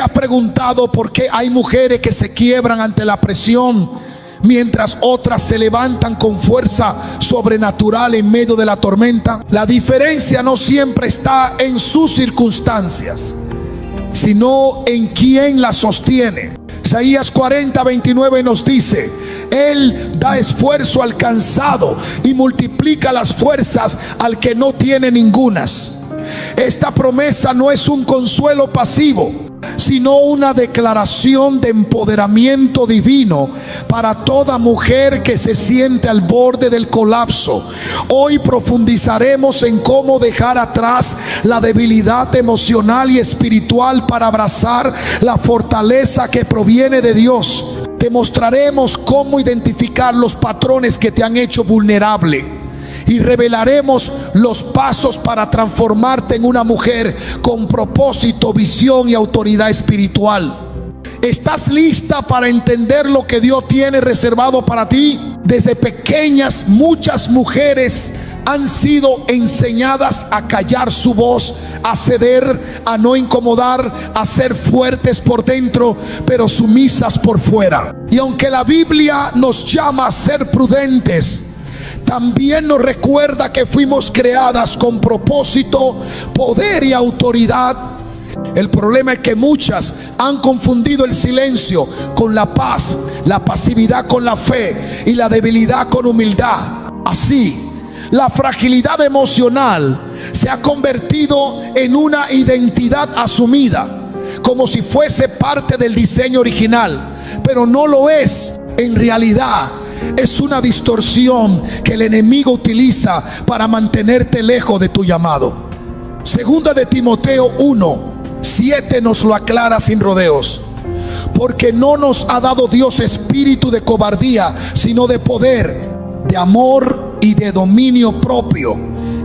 ha preguntado por qué hay mujeres que se quiebran ante la presión, mientras otras se levantan con fuerza sobrenatural en medio de la tormenta? La diferencia no siempre está en sus circunstancias, sino en quien la sostiene. Isaías 40:29 nos dice: Él da esfuerzo al cansado y multiplica las fuerzas al que no tiene ningunas. Esta promesa no es un consuelo pasivo, sino una declaración de empoderamiento divino para toda mujer que se siente al borde del colapso. Hoy profundizaremos en cómo dejar atrás la debilidad emocional y espiritual para abrazar la fortaleza que proviene de Dios. Te mostraremos cómo identificar los patrones que te han hecho vulnerable y revelaremos los pasos para transformarte en una mujer con propósito, visión y autoridad espiritual. ¿Estás lista para entender lo que Dios tiene reservado para ti? Desde pequeñas, muchas mujeres han sido enseñadas a callar su voz, a ceder, a no incomodar, a ser fuertes por dentro, pero sumisas por fuera. Y aunque la Biblia nos llama a ser prudentes, también nos recuerda que fuimos creadas con propósito, poder y autoridad. El problema es que muchas han confundido el silencio con la paz, la pasividad con la fe y la debilidad con humildad. Así, la fragilidad emocional se ha convertido en una identidad asumida, como si fuese parte del diseño original, pero no lo es. En realidad es una distorsión que el enemigo utiliza para mantenerte lejos de tu llamado. Segunda de Timoteo 1:7 nos lo aclara sin rodeos: porque no nos ha dado Dios espíritu de cobardía, sino de poder, de amor y de dominio propio.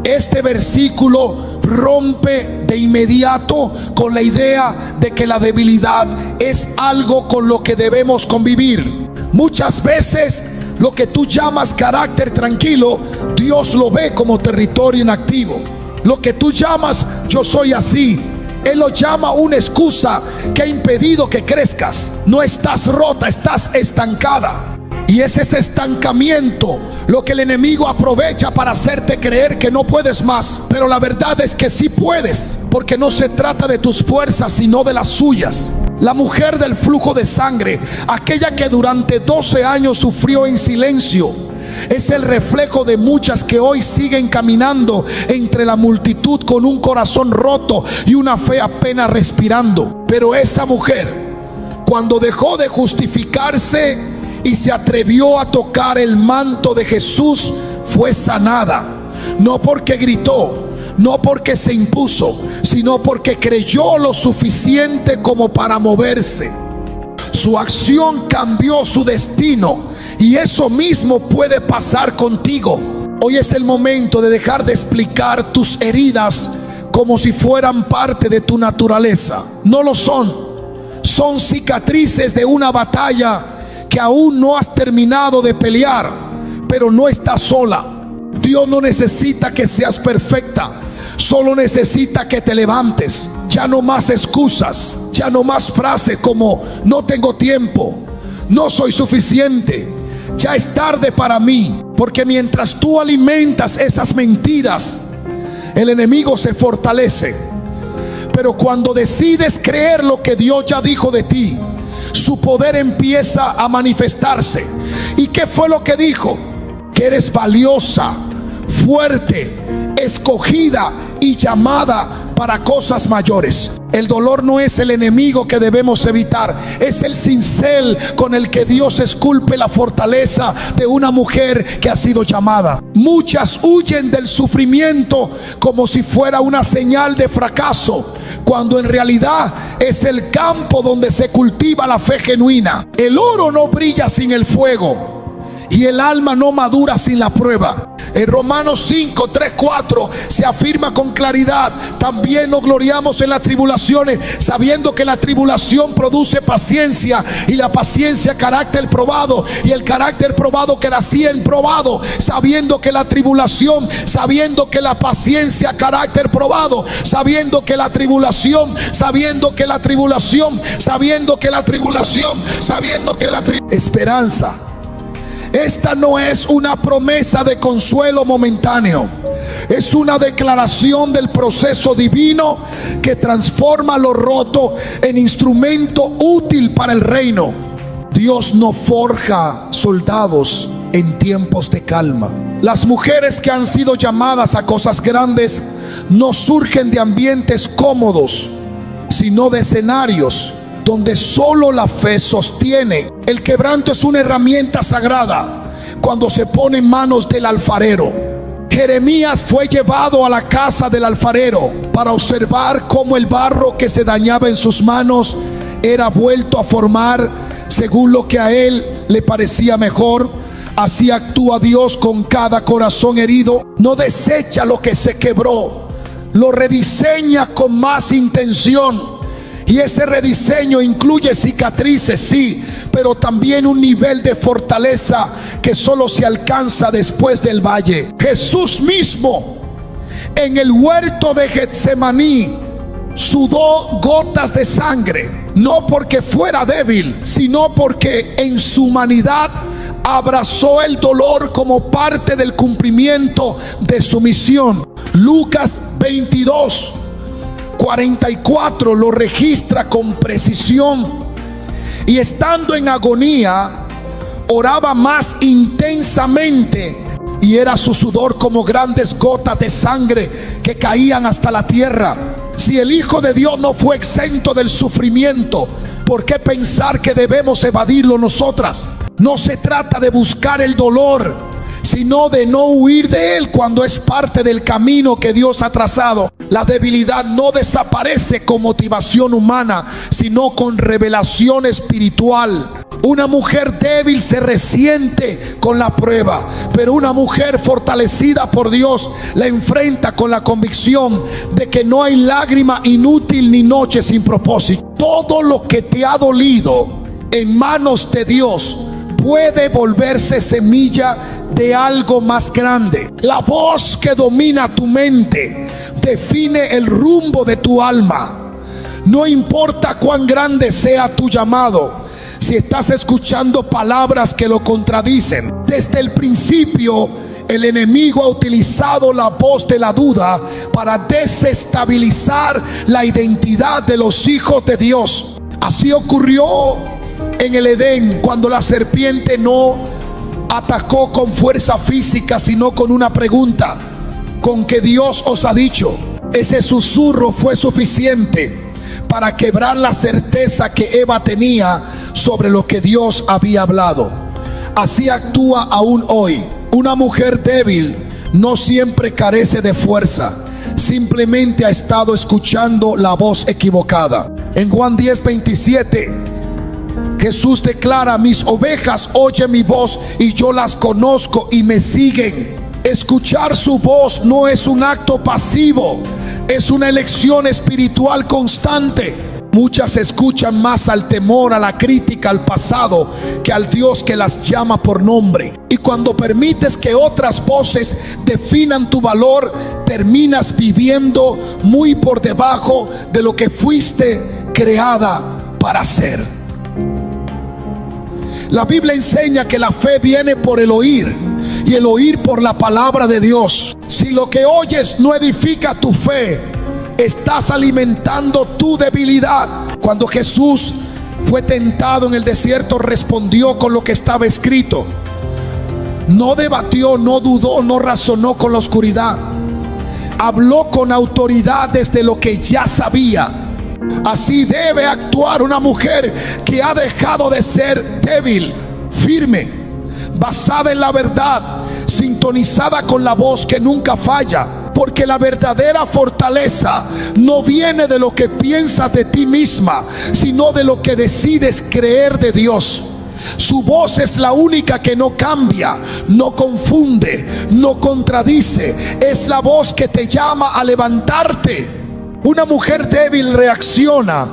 Este versículo rompe de inmediato con la idea de que la debilidad es algo con lo que debemos convivir. Muchas veces lo que tú llamas carácter tranquilo, Dios lo ve como territorio inactivo. Lo que tú llamas yo soy así, Él lo llama una excusa que ha impedido que crezcas. No estás rota, estás estancada. Y es ese estancamiento lo que el enemigo aprovecha para hacerte creer que no puedes más. Pero la verdad es que sí puedes, porque no se trata de tus fuerzas, sino de las suyas. La mujer del flujo de sangre, aquella que durante 12 años sufrió en silencio, es el reflejo de muchas que hoy siguen caminando entre la multitud con un corazón roto y una fe apenas respirando. Pero esa mujer, cuando dejó de justificarse y se atrevió a tocar el manto de Jesús, fue sanada. No porque gritó, no porque se impuso, sino porque creyó lo suficiente como para moverse. Su acción cambió su destino, y eso mismo puede pasar contigo. Hoy es el momento de dejar de explicar tus heridas como si fueran parte de tu naturaleza. No lo son. Son cicatrices de una batalla que aún no has terminado de pelear, pero no estás sola. Dios no necesita que seas perfecta, solo necesita que te levantes. Ya no más excusas, ya no más frases como no tengo tiempo, no soy suficiente, ya es tarde para mí. Porque mientras tú alimentas esas mentiras, el enemigo se fortalece. Pero cuando decides creer lo que Dios ya dijo de ti, su poder empieza a manifestarse. ¿Y qué fue lo que dijo? Que eres valiosa, fuerte, escogida y llamada para cosas mayores. El dolor no es el enemigo que debemos evitar, es el cincel con el que Dios esculpe la fortaleza de una mujer que ha sido llamada. Muchas huyen del sufrimiento como si fuera una señal de fracaso, cuando en realidad es el campo donde se cultiva la fe genuina. El oro no brilla sin el fuego, y el alma no madura sin la prueba. En Romanos 5, 3, 4 se afirma con claridad: también nos gloriamos en las tribulaciones, sabiendo que la tribulación produce paciencia, y la paciencia carácter probado, y el carácter probado queda 100 probado, sabiendo que la tribulación, sabiendo que la paciencia carácter probado, sabiendo que la tribulación, sabiendo que la tribulación, sabiendo que la tribulación, sabiendo que la esperanza. Esta no es una promesa de consuelo momentáneo, es una declaración del proceso divino que transforma lo roto en instrumento útil para el reino. Dios no forja soldados en tiempos de calma. Las mujeres que han sido llamadas a cosas grandes no surgen de ambientes cómodos, sino de escenarios donde solo la fe sostiene. El quebranto es una herramienta sagrada cuando se pone en manos del alfarero. Jeremías fue llevado a la casa del alfarero para observar cómo el barro que se dañaba en sus manos era vuelto a formar según lo que a él le parecía mejor. Así actúa Dios con cada corazón herido. No desecha lo que se quebró, lo rediseña con más intención. Y ese rediseño incluye cicatrices, sí, pero también un nivel de fortaleza que solo se alcanza después del valle. Jesús mismo en el huerto de Getsemaní sudó gotas de sangre, no porque fuera débil, sino porque en su humanidad abrazó el dolor como parte del cumplimiento de su misión. Lucas 22:44 lo registra con precisión. Y estando en agonía, oraba más intensamente, y era su sudor como grandes gotas de sangre que caían hasta la tierra. Si el Hijo de Dios no fue exento del sufrimiento, ¿por qué pensar que debemos evadirlo nosotras? No se trata de buscar el dolor, sino de no huir de él cuando es parte del camino que Dios ha trazado. La debilidad no desaparece con motivación humana, sino con revelación espiritual. Una mujer débil se resiente con la prueba, pero una mujer fortalecida por Dios la enfrenta con la convicción de que no hay lágrima inútil ni noche sin propósito. Todo lo que te ha dolido en manos de Dios puede volverse semilla de algo más grande. La voz que domina tu mente define el rumbo de tu alma. No importa cuán grande sea tu llamado, si estás escuchando palabras que lo contradicen. Desde el principio, el enemigo ha utilizado la voz de la duda para desestabilizar la identidad de los hijos de Dios. Así ocurrió en el Edén, cuando la serpiente no atacó con fuerza física, sino con una pregunta: ¿con qué Dios os ha dicho? Ese susurro fue suficiente para quebrar la certeza que Eva tenía sobre lo que Dios había hablado. Así actúa aún hoy. Una mujer débil no siempre carece de fuerza, simplemente ha estado escuchando la voz equivocada. En Juan 10:27 Jesús declara: mis ovejas oyen mi voz y yo las conozco y me siguen. Escuchar su voz no es un acto pasivo, es una elección espiritual constante. Muchas escuchan más al temor, a la crítica, al pasado, que al Dios que las llama por nombre. Y cuando permites que otras voces definan tu valor, terminas viviendo muy por debajo de lo que fuiste creada para ser. La Biblia enseña que la fe viene por el oír, y el oír por la palabra de Dios. Si lo que oyes no edifica tu fe, estás alimentando tu debilidad. Cuando Jesús fue tentado en el desierto, respondió con lo que estaba escrito. No debatió, no dudó, no razonó con la oscuridad. Habló con autoridad desde lo que ya sabía. Así debe actuar una mujer que ha dejado de ser débil, firme, basada en la verdad, sintonizada con la voz que nunca falla. Porque la verdadera fortaleza no viene de lo que piensas de ti misma, sino de lo que decides creer de Dios. Su voz es la única que no cambia, no confunde, no contradice. Es la voz que te llama a levantarte. Una mujer débil reacciona.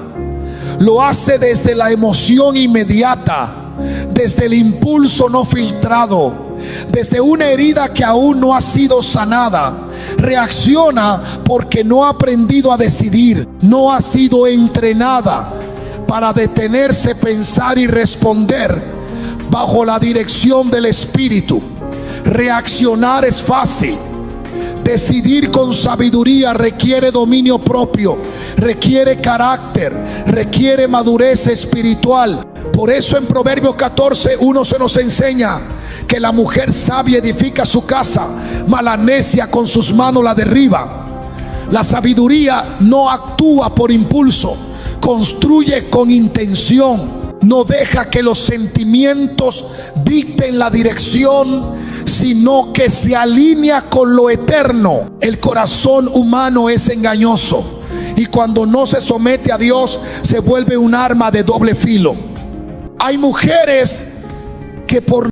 Lo hace desde la emoción inmediata, desde el impulso no filtrado, desde una herida que aún no ha sido sanada. Reacciona porque no ha aprendido a decidir, no ha sido entrenada para detenerse, pensar y responder bajo la dirección del Espíritu. Reaccionar es fácil. Decidir con sabiduría requiere dominio propio, requiere carácter, requiere madurez espiritual. Por eso en Proverbios 14:1 se nos enseña que la mujer sabia edifica su casa, mas la necia con sus manos la derriba. La sabiduría no actúa por impulso, construye con intención. No deja que los sentimientos dicten la dirección, sino que se alinea con lo eterno. El corazón humano es engañoso, y cuando no se somete a Dios se vuelve un arma de doble filo. Hay mujeres que por